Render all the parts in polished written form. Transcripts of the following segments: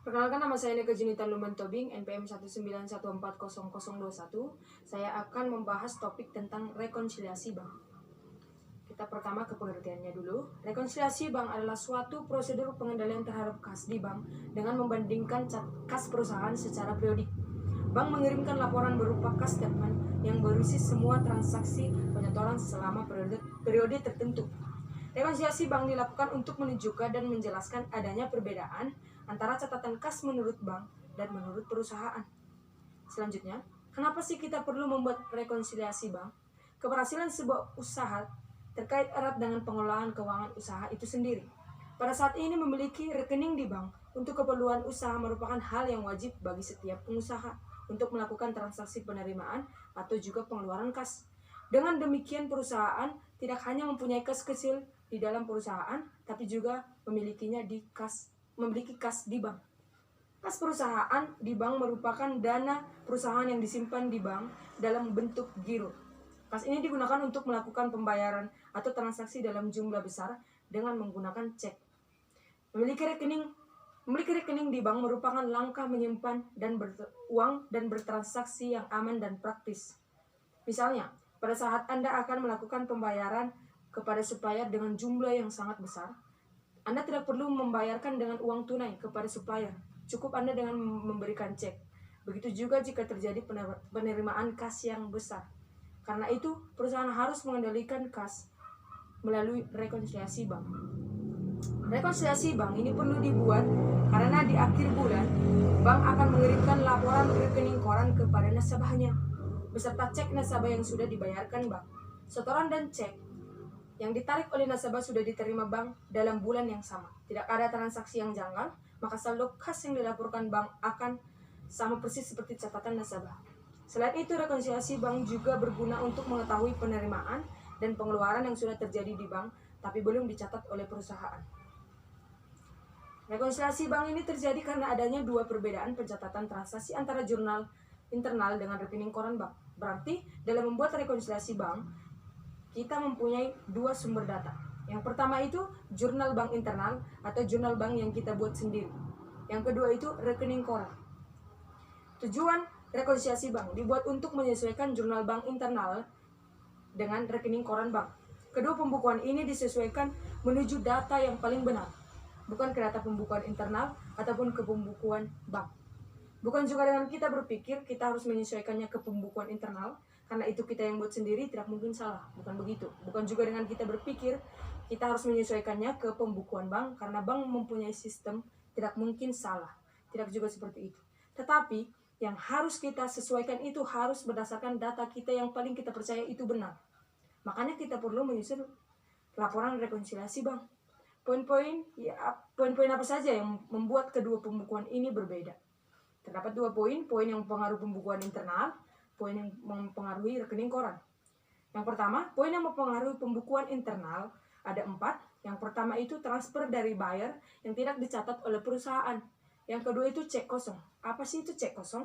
Perkenalkan, nama saya Nika Junita Luman Tobing, NPM 191400021. Saya akan membahas topik tentang rekonsiliasi bank. Kita pertama ke pengertiannya dulu. Rekonsiliasi bank adalah suatu prosedur pengendalian terhadap kas di bank dengan membandingkan kas perusahaan secara periodik. Bank mengirimkan laporan berupa kas statement yang berisi semua transaksi penyetoran selama periode tertentu. Rekonsiliasi bank dilakukan untuk menunjukkan dan menjelaskan adanya perbedaan antara catatan kas menurut bank dan menurut perusahaan. Selanjutnya, kenapa sih kita perlu membuat rekonsiliasi bank? Keberhasilan sebuah usaha terkait erat dengan pengelolaan keuangan usaha itu sendiri. Pada saat ini, memiliki rekening di bank untuk keperluan usaha merupakan hal yang wajib bagi setiap pengusaha untuk melakukan transaksi penerimaan atau juga pengeluaran kas. Dengan demikian, perusahaan tidak hanya mempunyai kas kecil di dalam perusahaan, tapi juga memiliki kas di bank. Kas perusahaan di bank merupakan dana perusahaan yang disimpan di bank dalam bentuk giro. Kas ini digunakan untuk melakukan pembayaran atau transaksi dalam jumlah besar dengan menggunakan cek. Memiliki rekening di bank merupakan langkah menyimpan dan uang dan bertransaksi yang aman dan praktis. Misalnya, pada saat Anda akan melakukan pembayaran kepada supplier dengan jumlah yang sangat besar, Anda tidak perlu membayarkan dengan uang tunai kepada supplier. Cukup Anda dengan memberikan cek. Begitu juga jika terjadi penerimaan kas yang besar. Karena itu, perusahaan harus mengendalikan kas melalui rekonsiliasi bank. Rekonsiliasi bank ini perlu dibuat karena di akhir bulan, bank akan mengirimkan laporan rekening koran kepada nasabahnya, beserta cek nasabah yang sudah dibayarkan bank. Setoran dan cek yang ditarik oleh nasabah sudah diterima bank dalam bulan yang sama. Tidak ada transaksi yang janggal, maka saldo kas yang dilaporkan bank akan sama persis seperti catatan nasabah. Selain itu, rekonsiliasi bank juga berguna untuk mengetahui penerimaan dan pengeluaran yang sudah terjadi di bank, tapi belum dicatat oleh perusahaan. Rekonsiliasi bank ini terjadi karena adanya dua perbedaan pencatatan transaksi antara jurnal internal dengan rekening koran bank. Berarti, dalam membuat rekonsiliasi bank, kita mempunyai dua sumber data. Yang pertama itu jurnal bank internal atau jurnal bank yang kita buat sendiri. Yang kedua itu rekening koran. Tujuan rekonsiliasi bank dibuat untuk menyesuaikan jurnal bank internal dengan rekening koran bank. Kedua pembukuan ini disesuaikan menuju data yang paling benar, bukan ke data pembukuan internal ataupun ke pembukuan bank. Bukan juga dengan kita berpikir kita harus menyesuaikannya ke pembukuan internal, karena itu kita yang buat sendiri, tidak mungkin salah. Bukan begitu. Bukan juga dengan kita berpikir kita harus menyesuaikannya ke pembukuan bank, karena bank mempunyai sistem, tidak mungkin salah. Tidak juga seperti itu. Tetapi yang harus kita sesuaikan itu harus berdasarkan data kita yang paling kita percaya itu benar. Makanya kita perlu menyusun laporan rekonsiliasi bank. Poin-poin apa saja yang membuat kedua pembukuan ini berbeda? Terdapat dua poin yang mempengaruhi pembukuan internal, poin yang mempengaruhi rekening koran. Yang pertama, poin yang mempengaruhi pembukuan internal ada 4. Yang pertama itu transfer dari buyer yang tidak dicatat oleh perusahaan. Yang kedua itu cek kosong. Apa sih itu cek kosong?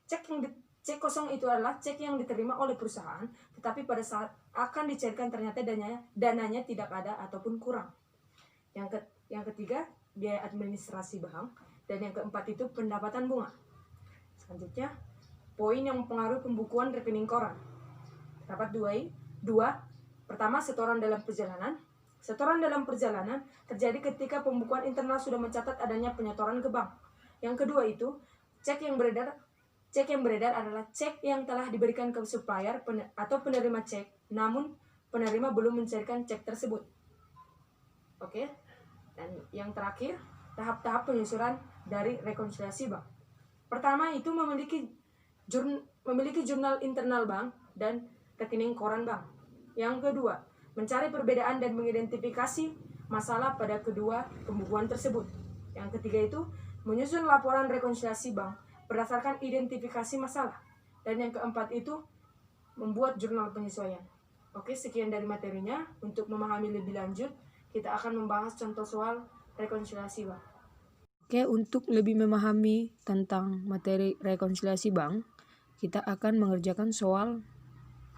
Cek kosong itu adalah cek yang diterima oleh perusahaan, tetapi pada saat akan dicairkan ternyata dananya tidak ada ataupun kurang. Yang ketiga, biaya administrasi bank. Dan yang keempat itu pendapatan bunga. Selanjutnya, poin yang mempengaruhi pembukuan rekening koran. Dapat dua. Pertama, setoran dalam perjalanan. Setoran dalam perjalanan terjadi ketika pembukuan internal sudah mencatat adanya penyetoran ke bank. Yang kedua itu, cek yang beredar adalah cek yang telah diberikan ke supplier atau penerima cek, namun penerima belum mencairkan cek tersebut. Oke. Dan yang terakhir, tahap-tahap penyusunan dari rekonsiliasi bank. Pertama itu memiliki jurnal internal bank dan rekening koran bank. Yang kedua, mencari perbedaan dan mengidentifikasi masalah pada kedua pembukuan tersebut. Yang ketiga itu menyusun laporan rekonsiliasi bank berdasarkan identifikasi masalah. Dan yang keempat itu membuat jurnal penyesuaian. Oke, sekian dari materinya. Untuk memahami lebih lanjut, kita akan membahas contoh soal rekonsiliasi bank. Oke, untuk lebih memahami tentang materi rekonsiliasi bank, kita akan mengerjakan soal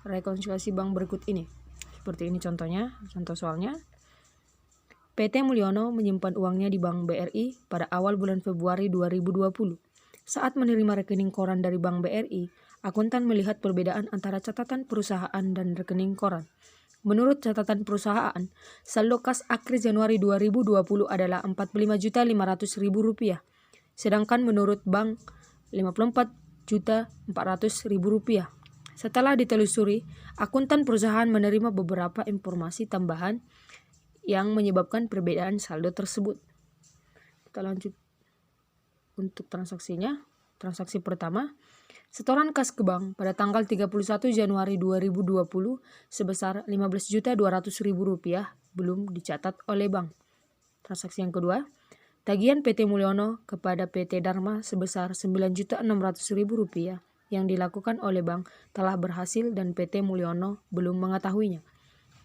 rekonsiliasi bank berikut ini. Seperti ini contohnya, contoh soalnya. PT Mulyono menyimpan uangnya di Bank BRI pada awal bulan Februari 2020. Saat menerima rekening koran dari Bank BRI, akuntan melihat perbedaan antara catatan perusahaan dan rekening koran. Menurut catatan perusahaan, saldo kas akhir Januari 2020 adalah Rp45.500.000, sedangkan menurut bank Rp54.400.000. Setelah ditelusuri, akuntan perusahaan menerima beberapa informasi tambahan yang menyebabkan perbedaan saldo tersebut. Kita lanjut untuk transaksinya. Transaksi pertama, setoran kas ke bank pada tanggal 31 Januari 2020 sebesar Rp15.200.000 belum dicatat oleh bank. Transaksi yang kedua, tagihan PT Mulyono kepada PT Dharma sebesar Rp9.600.000 yang dilakukan oleh bank telah berhasil dan PT Mulyono belum mengetahuinya.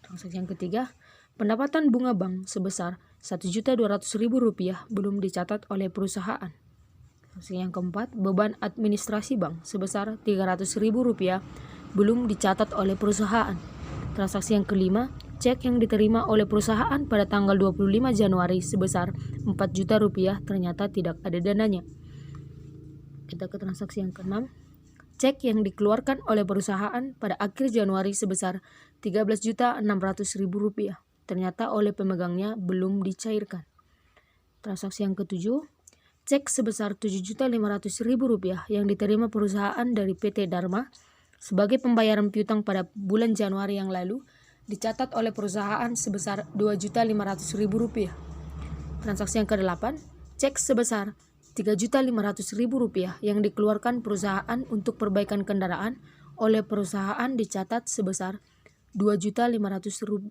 Transaksi yang ketiga, pendapatan bunga bank sebesar Rp1.200.000 belum dicatat oleh perusahaan. Transaksi yang keempat, beban administrasi bank sebesar Rp300.000 belum dicatat oleh perusahaan. Transaksi yang kelima, cek yang diterima oleh perusahaan pada tanggal 25 Januari sebesar Rp4 juta ternyata tidak ada dananya. Kita ke transaksi yang keenam, cek yang dikeluarkan oleh perusahaan pada akhir Januari sebesar Rp13.600.000 ternyata oleh pemegangnya belum dicairkan. Transaksi yang ketujuh, cek sebesar Rp7.500.000 yang diterima perusahaan dari PT Dharma sebagai pembayaran piutang pada bulan Januari yang lalu dicatat oleh perusahaan sebesar Rp2.500.000. Transaksi yang ke-8, cek sebesar Rp3.500.000 yang dikeluarkan perusahaan untuk perbaikan kendaraan oleh perusahaan dicatat sebesar Rp2.500.000.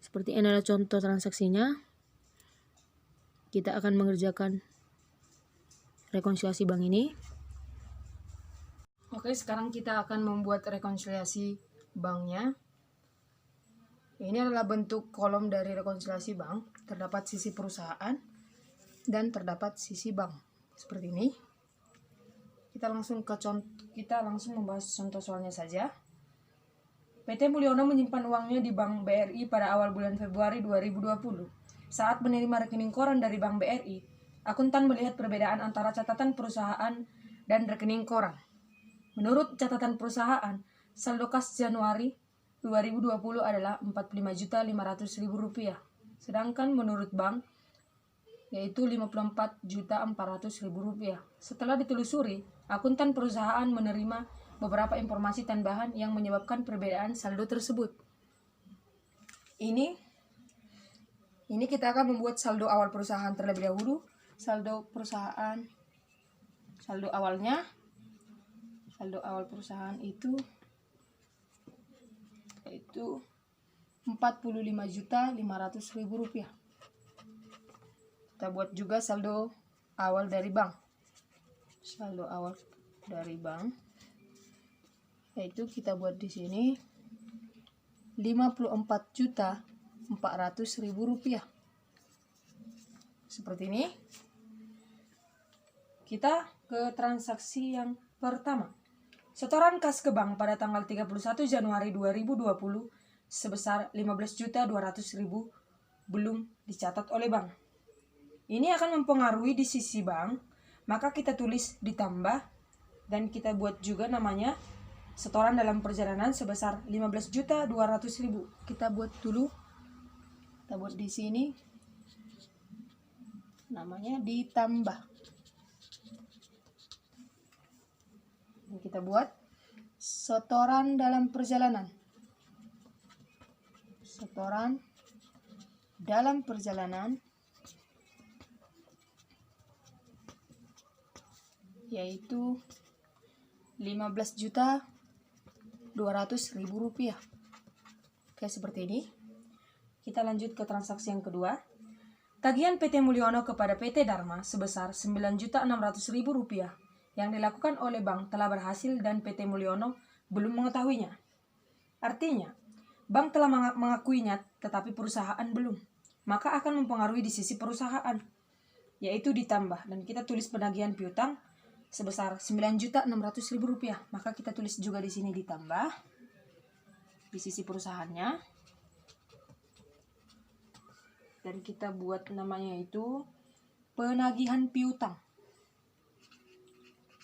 Seperti ini adalah contoh transaksinya. Kita akan mengerjakan rekonsiliasi bank ini. Oke, sekarang kita akan membuat rekonsiliasi banknya. Ini adalah bentuk kolom dari rekonsiliasi bank. Terdapat sisi perusahaan dan terdapat sisi bank. Seperti ini. Kita langsung membahas contoh soalnya saja. PT Mulyono menyimpan uangnya di Bank BRI pada awal bulan Februari 2020. Saat menerima rekening koran dari Bank BRI, akuntan melihat perbedaan antara catatan perusahaan dan rekening koran. Menurut catatan perusahaan, saldo kas Januari 2020 adalah Rp45.500.000, sedangkan menurut bank yaitu Rp54.400.000. Setelah ditelusuri, akuntan perusahaan menerima beberapa informasi tambahan yang menyebabkan perbedaan saldo tersebut. Ini kita akan membuat saldo awal perusahaan terlebih dahulu. Saldo awal perusahaan itu yaitu Rp45.500.000. Kita buat juga saldo awal dari bank. Saldo awal dari bank yaitu kita buat di sini Rp54.400.000. Seperti ini. Kita ke transaksi yang pertama. Setoran kas ke bank pada tanggal 31 Januari 2020 sebesar Rp15.200.000 belum dicatat oleh bank. Ini akan mempengaruhi di sisi bank, maka kita tulis ditambah dan kita buat juga namanya setoran dalam perjalanan sebesar Rp15.200.000. Kita buat dulu. Kita buat di sini namanya ditambah. Dan kita buat setoran dalam perjalanan. Setoran dalam perjalanan yaitu Rp15.200.000. Oke, seperti ini. Kita lanjut ke transaksi yang kedua. Tagihan PT Mulyono kepada PT Dharma sebesar Rp9.600.000 yang dilakukan oleh bank telah berhasil dan PT Mulyono belum mengetahuinya. Artinya, bank telah mengakuinya tetapi perusahaan belum. Maka akan mempengaruhi di sisi perusahaan, yaitu ditambah. Dan kita tulis penagihan piutang sebesar Rp9.600.000. Maka kita tulis juga di sini ditambah di sisi perusahaannya. dan kita buat namanya itu penagihan piutang.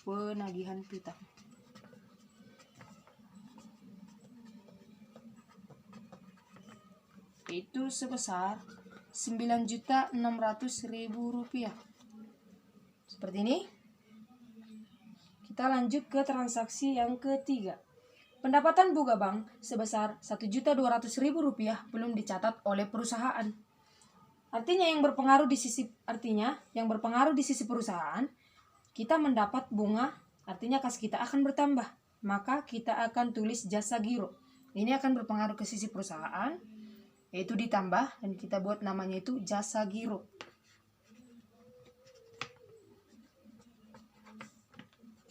Penagihan piutang. Itu sebesar Rp9.600.000. Seperti ini. Kita lanjut ke transaksi yang ketiga. Pendapatan buka bank sebesar Rp1.200.000 belum dicatat oleh perusahaan. Artinya yang berpengaruh di sisi perusahaan, kita mendapat bunga, artinya kas kita akan bertambah. Maka kita akan tulis jasa giro. Ini akan berpengaruh ke sisi perusahaan, yaitu ditambah, dan kita buat namanya itu jasa giro.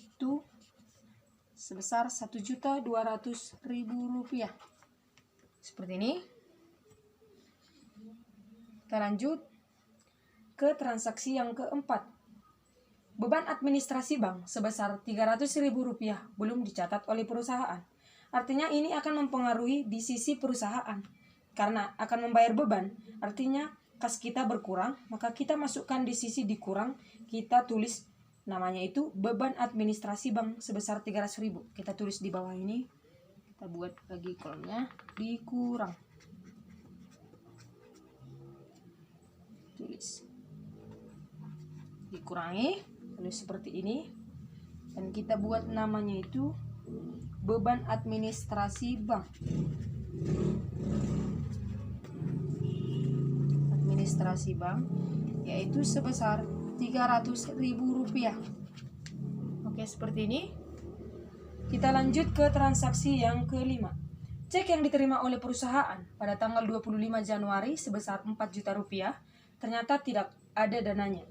Itu sebesar Rp1.200.000. Seperti ini. Kita lanjut ke transaksi yang keempat. Beban administrasi bank sebesar Rp300.000 belum dicatat oleh perusahaan. Artinya ini akan mempengaruhi di sisi perusahaan. Karena akan membayar beban, artinya kas kita berkurang, maka kita masukkan di sisi dikurang, kita tulis namanya itu beban administrasi bank sebesar 300.000. Kita tulis di bawah ini. Kita buat lagi kolomnya dikurang. Tulis. Dikurangi. Lalu seperti ini. Dan kita buat namanya itu beban administrasi bank. Administrasi bank yaitu sebesar Rp300.000. Oke, seperti ini. Kita lanjut ke transaksi yang kelima. Cek yang diterima oleh perusahaan pada tanggal 25 Januari sebesar Rp4 juta, ternyata tidak ada dananya.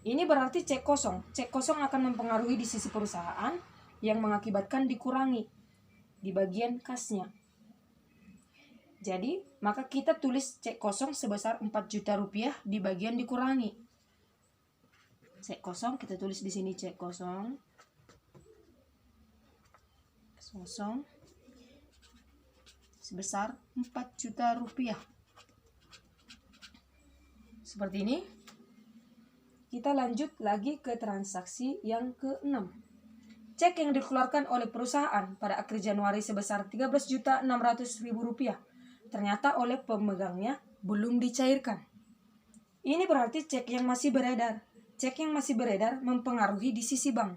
Ini berarti cek kosong. Cek kosong akan mempengaruhi di sisi perusahaan yang mengakibatkan dikurangi di bagian kasnya. Jadi, maka kita tulis cek kosong sebesar Rp4 juta di bagian dikurangi. Cek kosong, kita tulis di sini cek kosong. Kosong. Sebesar Rp4 juta. Seperti ini. Kita lanjut lagi ke transaksi yang ke-6. Cek yang dikeluarkan oleh perusahaan pada akhir Januari sebesar Rp13.600.000. Ternyata oleh pemegangnya belum dicairkan. Ini berarti cek yang masih beredar. Cek yang masih beredar mempengaruhi di sisi bank.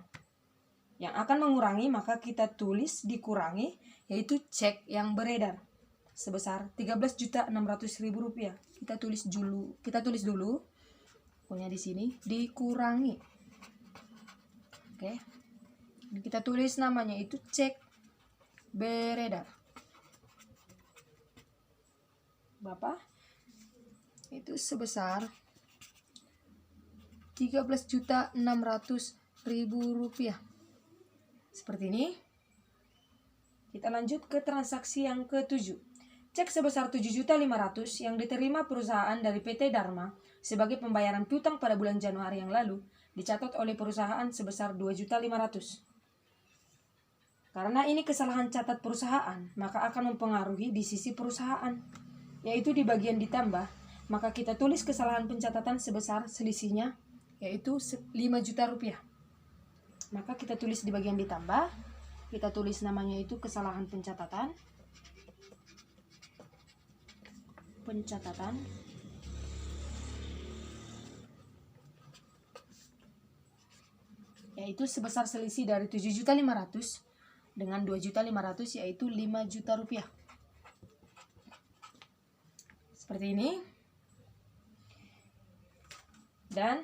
Yang akan mengurangi, maka kita tulis dikurangi, yaitu cek yang beredar sebesar Rp13.600.000. Kita tulis dulu. Punya di sini dikurangi. Oke. Dan kita tulis namanya itu cek beredar. Bapak, itu sebesar Rp13.600.000. Seperti ini. Kita lanjut ke transaksi yang ke-7. Cek sebesar Rp7.500.000 yang diterima perusahaan dari PT Dharma sebagai pembayaran piutang pada bulan Januari yang lalu dicatat oleh perusahaan sebesar Rp2.500.000. Karena ini kesalahan catat perusahaan, maka akan mempengaruhi di sisi perusahaan, yaitu di bagian ditambah, maka kita tulis kesalahan pencatatan sebesar selisihnya, yaitu Rp5 juta. Maka kita tulis di bagian ditambah, kita tulis namanya itu kesalahan pencatatan. Yaitu sebesar selisih dari Rp7.500.000 dengan Rp2.500.000, yaitu Rp5 juta. Seperti ini. Dan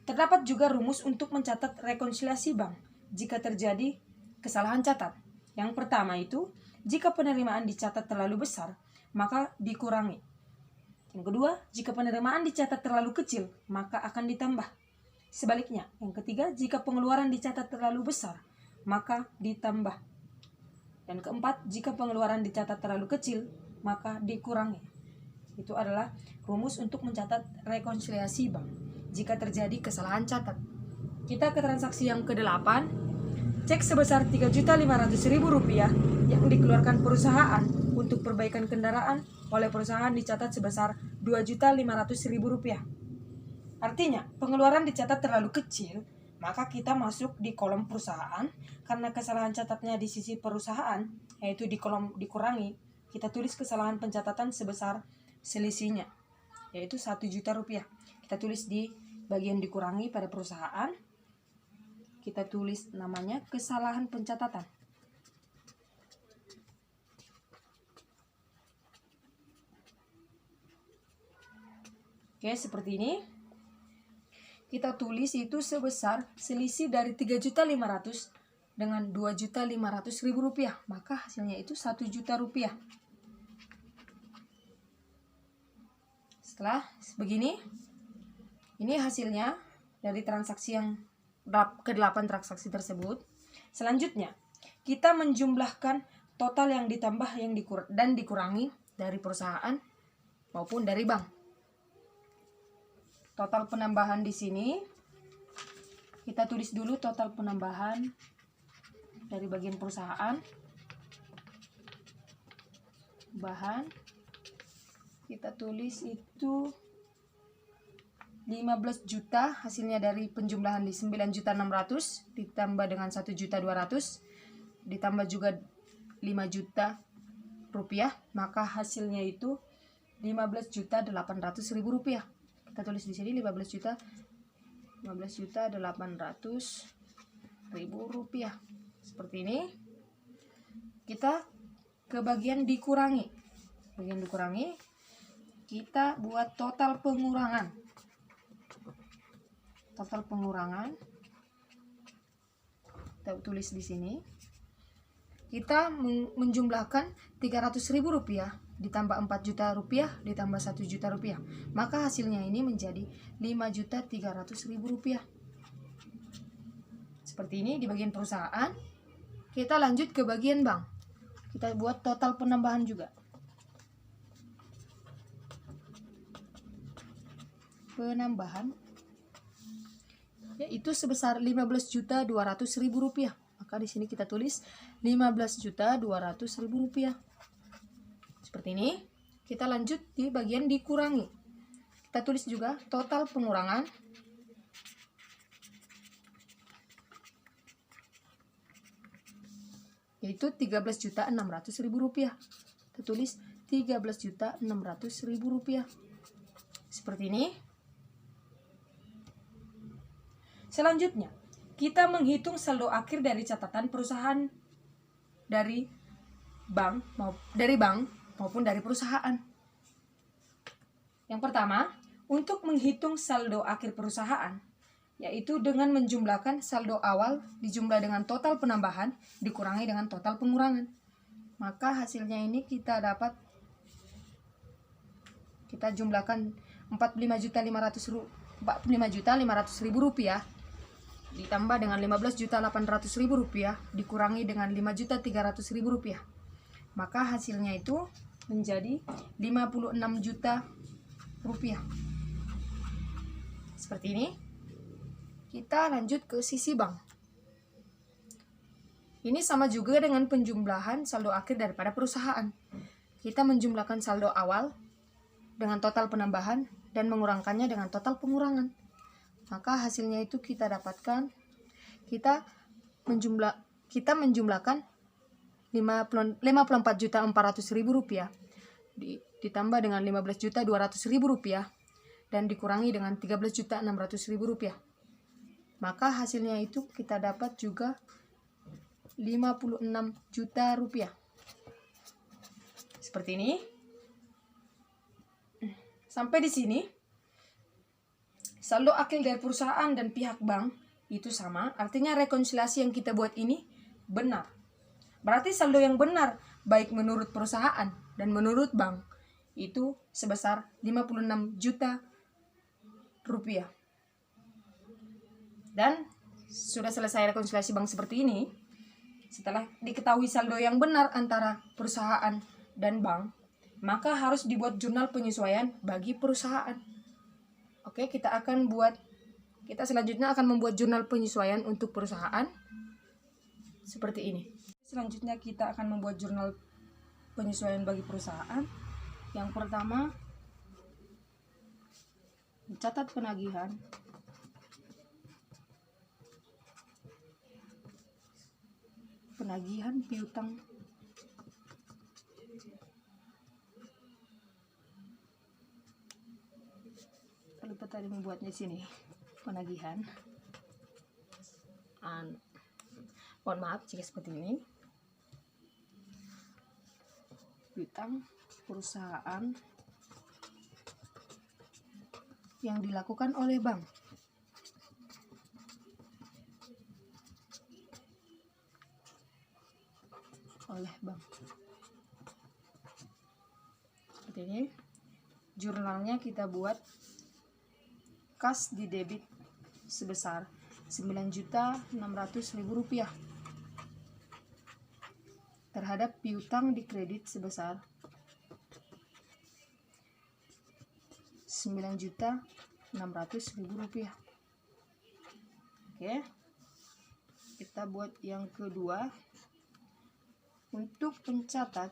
terdapat juga rumus untuk mencatat rekonsiliasi bank jika terjadi kesalahan catat. Yang pertama itu, jika penerimaan dicatat terlalu besar, maka dikurangi. Yang kedua, jika penerimaan dicatat terlalu kecil, maka akan ditambah. Sebaliknya, yang ketiga, jika pengeluaran dicatat terlalu besar, maka ditambah. Dan keempat, jika pengeluaran dicatat terlalu kecil, maka dikurangi. Itu adalah rumus untuk mencatat rekonsiliasi bank jika terjadi kesalahan catat. Kita ke transaksi yang ke-8. Cek sebesar Rp3.500.000 yang dikeluarkan perusahaan untuk perbaikan kendaraan oleh perusahaan dicatat sebesar Rp2.500.000. Artinya, pengeluaran dicatat terlalu kecil, maka kita masuk di kolom perusahaan. Karena kesalahan catatnya di sisi perusahaan, yaitu di kolom dikurangi, kita tulis kesalahan pencatatan sebesar selisihnya, yaitu Rp1.000.000. Kita tulis di bagian dikurangi pada perusahaan, kita tulis namanya kesalahan pencatatan. Oke, seperti ini. Kita tulis itu sebesar selisih dari 3.500.000 dengan Rp2.500.000, maka hasilnya itu Rp1.000.000. Setelah begini, ini hasilnya dari transaksi yang ke-8 transaksi tersebut. Selanjutnya, kita menjumlahkan total yang ditambah dan dikurangi dari perusahaan maupun dari bank. Total penambahan di sini, kita tulis dulu total penambahan dari bagian perusahaan. Bahan, kita tulis itu 15 juta, hasilnya dari penjumlahan di 9.600.000 ditambah dengan 1.200.000 ditambah juga 5 juta rupiah, maka hasilnya itu 15.800.000 rupiah. Kita tulis di sini 15.800.000 rupiah. Seperti ini. Kita ke bagian dikurangi. Bagian dikurangi, kita buat total pengurangan. Total pengurangan kita tulis di sini. Kita menjumlahkan Rp300.000 ditambah Rp4.000.000 ditambah Rp1.000.000, maka hasilnya ini menjadi Rp5.300.000. Seperti ini di bagian perusahaan. Kita lanjut ke bagian bank. Kita buat total penambahan juga. Penambahan yaitu sebesar Rp15.200.000. Maka di sini kita tulis Rp15.200.000. Seperti ini. Kita lanjut di bagian dikurangi. Kita tulis juga total pengurangan. Yaitu Rp13.600.000. Kita tulis Rp13.600.000. Seperti ini. Selanjutnya, kita menghitung saldo akhir dari catatan perusahaan dari bank maupun dari perusahaan. Yang pertama, untuk menghitung saldo akhir perusahaan, yaitu dengan menjumlahkan saldo awal dijumlah dengan total penambahan dikurangi dengan total pengurangan. Maka hasilnya ini kita jumlahkan Rp45.500.000 ditambah dengan Rp15.800.000 dikurangi dengan Rp5.300.000. Maka hasilnya itu menjadi Rp56 juta. Seperti ini. Kita lanjut ke sisi bank. Ini sama juga dengan penjumlahan saldo akhir daripada perusahaan. Kita menjumlahkan saldo awal dengan total penambahan dan mengurangkannya dengan total pengurangan. Maka hasilnya itu kita dapatkan, kita menjumlahkan Rp54.400.000 ditambah dengan Rp15.200.000 dan dikurangi dengan Rp13.600.000. Maka hasilnya itu kita dapat juga Rp56 juta. Seperti ini. Sampai di sini saldo akhir dari perusahaan dan pihak bank itu sama, artinya rekonsiliasi yang kita buat ini benar. Berarti saldo yang benar baik menurut perusahaan dan menurut bank itu sebesar Rp56 juta. Dan sudah selesai rekonsiliasi bank seperti ini. Setelah diketahui saldo yang benar antara perusahaan dan bank, maka harus dibuat jurnal penyesuaian bagi perusahaan. Oke, kita selanjutnya akan membuat jurnal penyesuaian untuk perusahaan seperti ini. Selanjutnya kita akan membuat jurnal penyesuaian bagi perusahaan. Yang pertama, mencatat penagihan. Penagihan piutang lupa tadi membuatnya di sini. Penagihan. Mohon maaf jika seperti ini. Piutang perusahaan yang dilakukan oleh bank. Seperti ini. Jurnalnya kita buat kas di debit sebesar Rp9.600.000 terhadap piutang di kredit sebesar Rp9.600.000. Oke, kita buat yang kedua. Untuk pencatat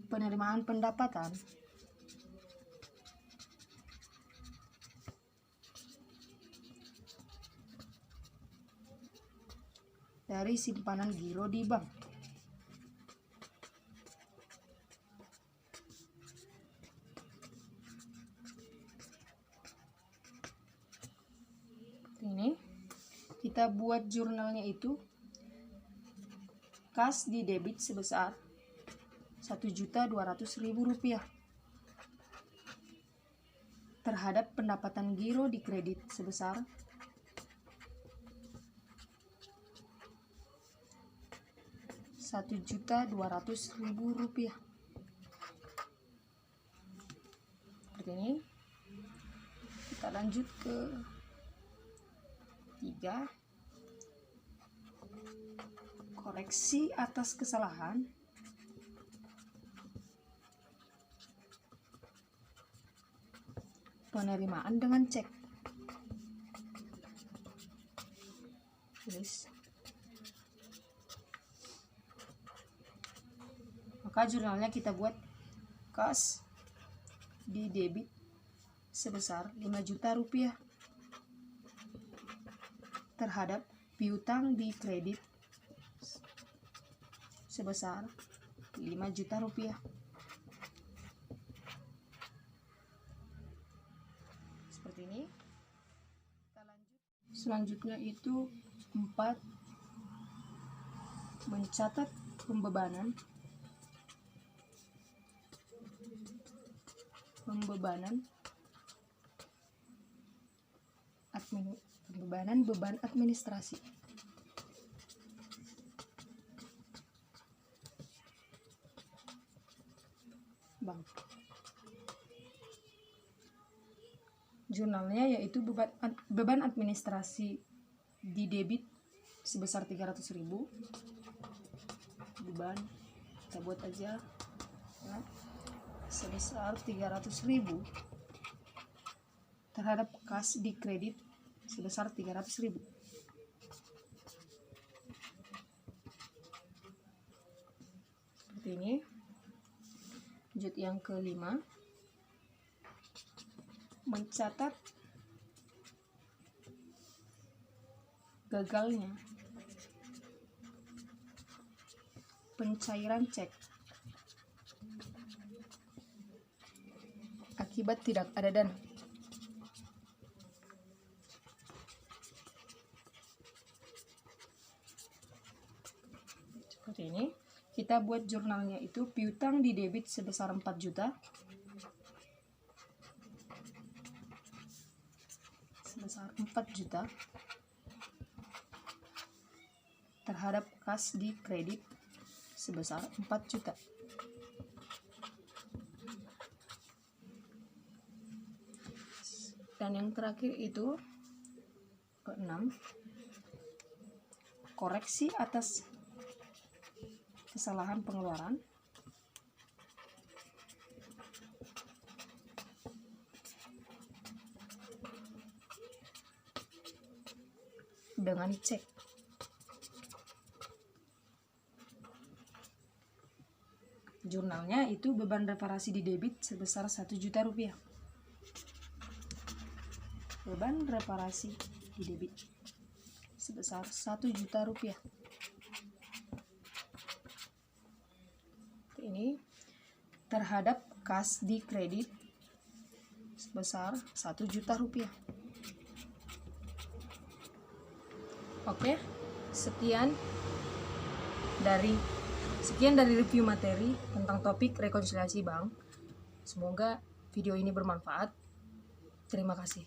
penerimaan pendapatan dari simpanan giro di bank. Ini kita buat jurnalnya itu kas di debit sebesar Rp1.200.000 terhadap pendapatan giro di kredit sebesar Rp1.200.000. Seperti ini. Kita lanjut ke 3. Koreksi atas kesalahan penerimaan dengan cek. Tulis. Maka jurnalnya kita buat kas di debit sebesar Rp5.000.000 terhadap piutang di kredit sebesar Rp5.000.000. Seperti ini. Kita lanjut. Selanjutnya itu 4. Mencatat pembebanan beban administrasi. Bank. Jurnalnya yaitu beban administrasi di debit sebesar 300.000. Beban kita buat aja ya, sebesar 300.000 terhadap kas di kredit sebesar 300.000. Seperti ini. Lanjut yang kelima, mencatat gagalnya pencairan cek akibat tidak ada dana. Seperti ini. Kita buat jurnalnya itu piutang di debit sebesar 4 juta. Sebesar 4 juta terhadap kas di kredit sebesar 4 juta. Dan yang terakhir itu ke-6, koreksi atas kesalahan pengeluaran dengan cek. jurnalnya itu beban reparasi di debit sebesar 1 juta rupiah. Beban reparasi di debit sebesar 1 juta rupiah. Ini terhadap kas di kredit sebesar 1 juta rupiah. Oke, sekian dari review materi tentang topik rekonsiliasi bank. Semoga video ini bermanfaat. Terima kasih.